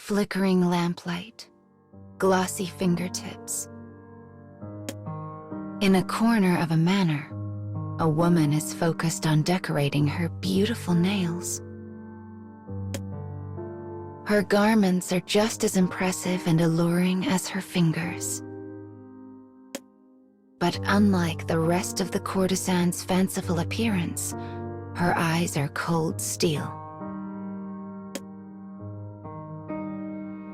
Flickering lamplight, glossy fingertips. In a corner of a manor, a woman is focused on decorating her beautiful nails. Her garments are just as impressive and alluring as her fingers. But unlike the rest of the courtesan's fanciful appearance, her eyes are cold steel.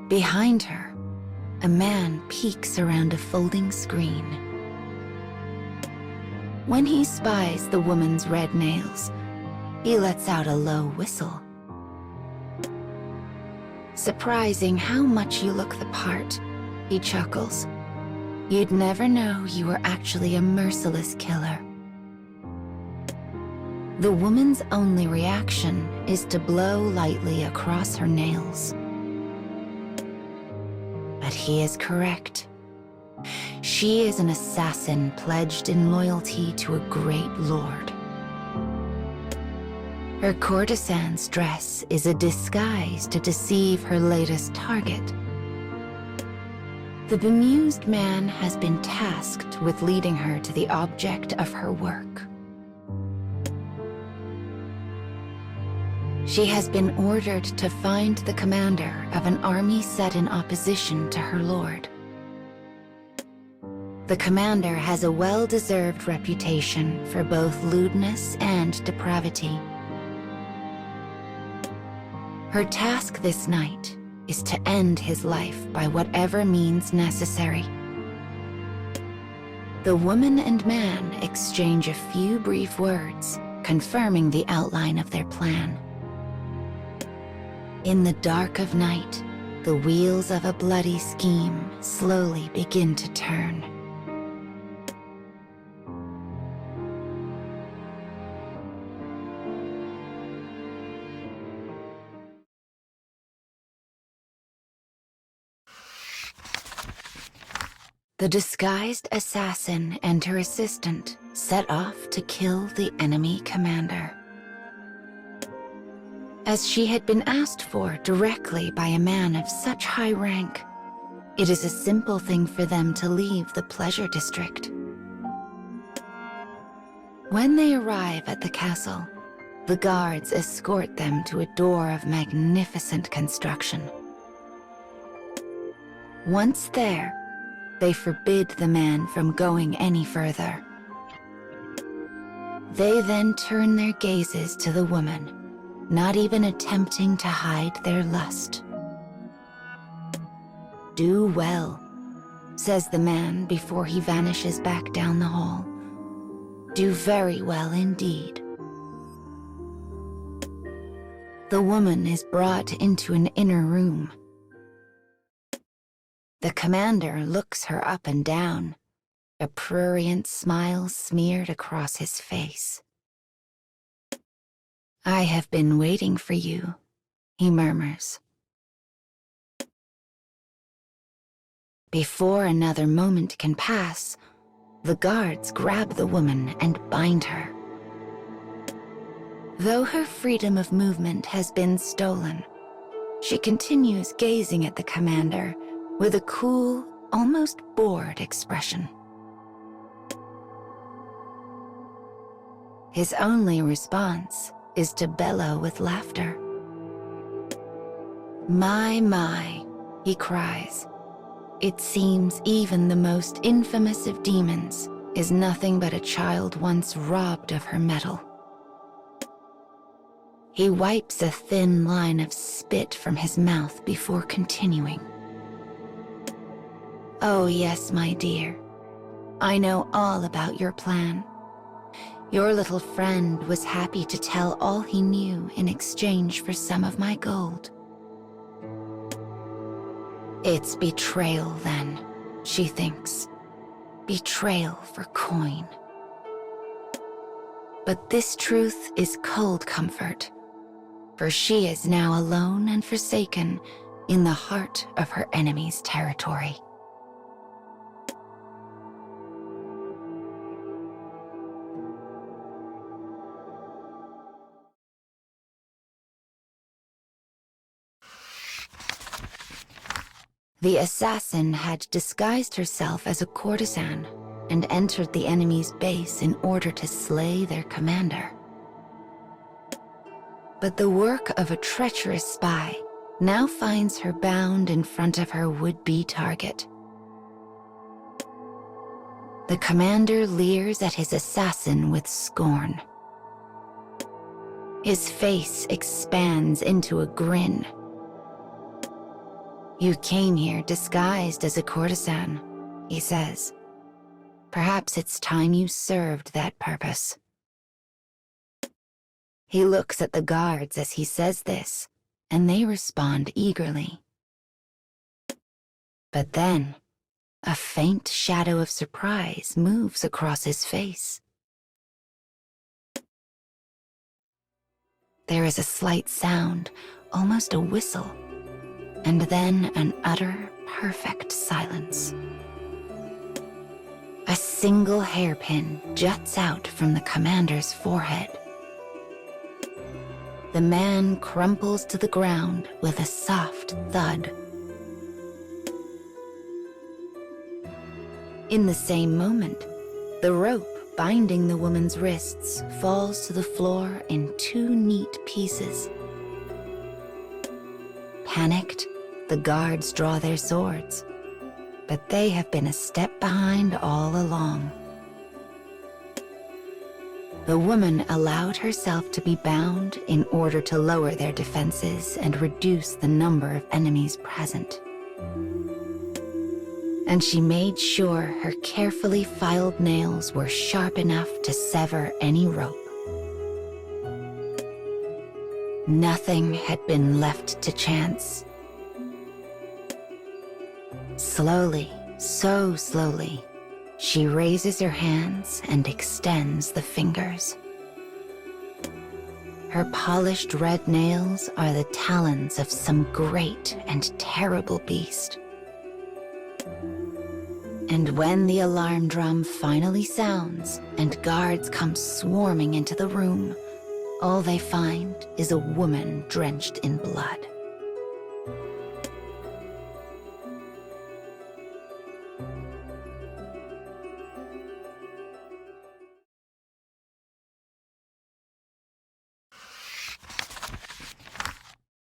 Behind her, a man peeks around a folding screen. When he spies the woman's red nails, he lets out a low whistle. Surprising how much you look the part, he chuckles. You'd never know you were actually a merciless killer. The woman's only reaction is to blow lightly across her nails. But he is correct. She is an assassin pledged in loyalty to a great lord. Her courtesan's dress is a disguise to deceive her latest target. The bemused man has been tasked with leading her to the object of her work. She has been ordered to find the commander of an army set in opposition to her lord. The commander has a well-deserved reputation for both lewdness and depravity. Her task this night is to end his life by whatever means necessary. The woman and man exchange a few brief words, confirming the outline of their plan. In the dark of night, the wheels of a bloody scheme slowly begin to turn. The disguised assassin and her assistant set off to kill the enemy commander. As she had been asked for directly by a man of such high rank, it is a simple thing for them to leave the pleasure district. When they arrive at the castle, the guards escort them to a door of magnificent construction. Once there, they forbid the man from going any further. They then turn their gazes to the woman, not even attempting to hide their lust. "Do well," says the man before he vanishes back down the hall. "Do very well indeed." The woman is brought into an inner room. The commander looks her up and down, a prurient smile smeared across his face. "I have been waiting for you," he murmurs. Before another moment can pass, the guards grab the woman and bind her. Though her freedom of movement has been stolen, she continues gazing at the commander with a cool, almost bored expression. His only response is to bellow with laughter. My, he cries. It seems even the most infamous of demons is nothing but a child once robbed of her mettle. He wipes a thin line of spit from his mouth before continuing. "Oh yes, my dear. I know all about your plan. Your little friend was happy to tell all he knew in exchange for some of my gold." It's betrayal then, she thinks. Betrayal for coin. But this truth is cold comfort, for she is now alone and forsaken in the heart of her enemy's territory. The assassin had disguised herself as a courtesan and entered the enemy's base in order to slay their commander. But the work of a treacherous spy now finds her bound in front of her would-be target. The commander leers at his assassin with scorn. His face expands into a grin. "You came here disguised as a courtesan," he says. "Perhaps it's time you served that purpose." He looks at the guards as he says this, and they respond eagerly. But then, a faint shadow of surprise moves across his face. There is a slight sound, almost a whistle, and then an utter, perfect silence. A single hairpin juts out from the commander's forehead. The man crumples to the ground with a soft thud. In the same moment, the rope binding the woman's wrists falls to the floor in 2 neat pieces. Panicked, the guards draw their swords, but they have been a step behind all along. The woman allowed herself to be bound in order to lower their defenses and reduce the number of enemies present. And she made sure her carefully filed nails were sharp enough to sever any rope. Nothing had been left to chance. Slowly, so slowly, she raises her hands and extends the fingers. Her polished red nails are the talons of some great and terrible beast. And when the alarm drum finally sounds and guards come swarming into the room, all they find is a woman drenched in blood.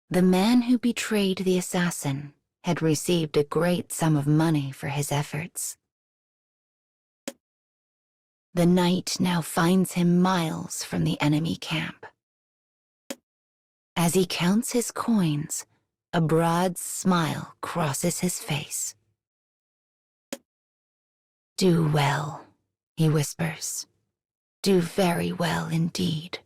The man who betrayed the assassin had received a great sum of money for his efforts. The night now finds him miles from the enemy camp. As he counts his coins, a broad smile crosses his face. "Do well," he whispers. "Do very well indeed."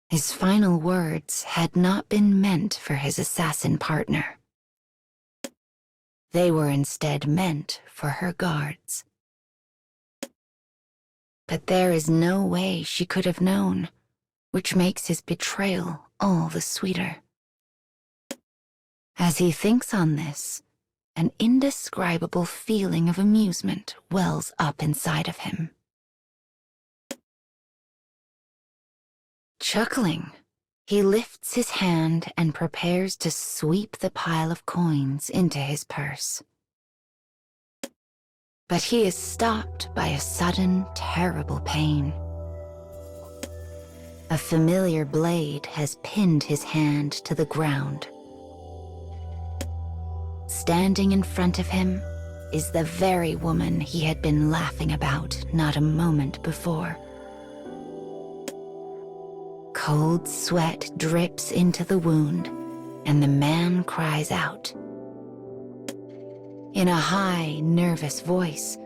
His final words had not been meant for his assassin partner. They were instead meant for her guards. But there is no way she could have known, which makes his betrayal all the sweeter. As he thinks on this, an indescribable feeling of amusement wells up inside of him. Chuckling, he lifts his hand and prepares to sweep the pile of coins into his purse. But he is stopped by a sudden, terrible pain. A familiar blade has pinned his hand to the ground. Standing in front of him is the very woman he had been laughing about not a moment before. Cold sweat drips into the wound, and the man cries out. In a high, nervous voice,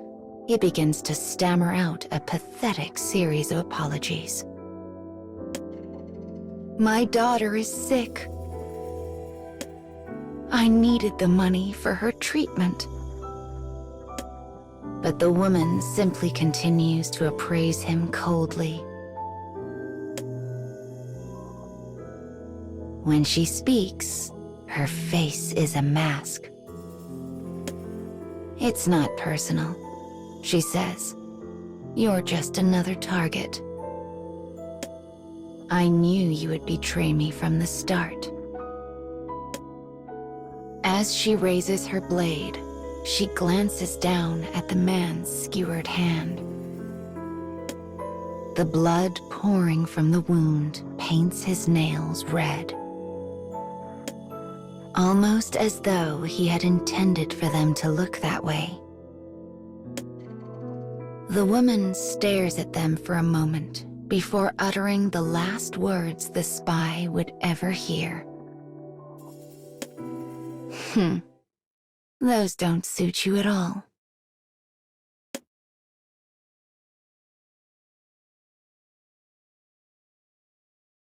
he begins to stammer out a pathetic series of apologies. "My daughter is sick. I needed the money for her treatment." But the woman simply continues to appraise him coldly. When she speaks, her face is a mask. "It's not personal," she says. "You're just another target. I knew you would betray me from the start." As she raises her blade, she glances down at the man's skewered hand. The blood pouring from the wound paints his nails red, almost as though he had intended for them to look that way. The woman stares at them for a moment before uttering the last words the spy would ever hear. Those don't suit you at all.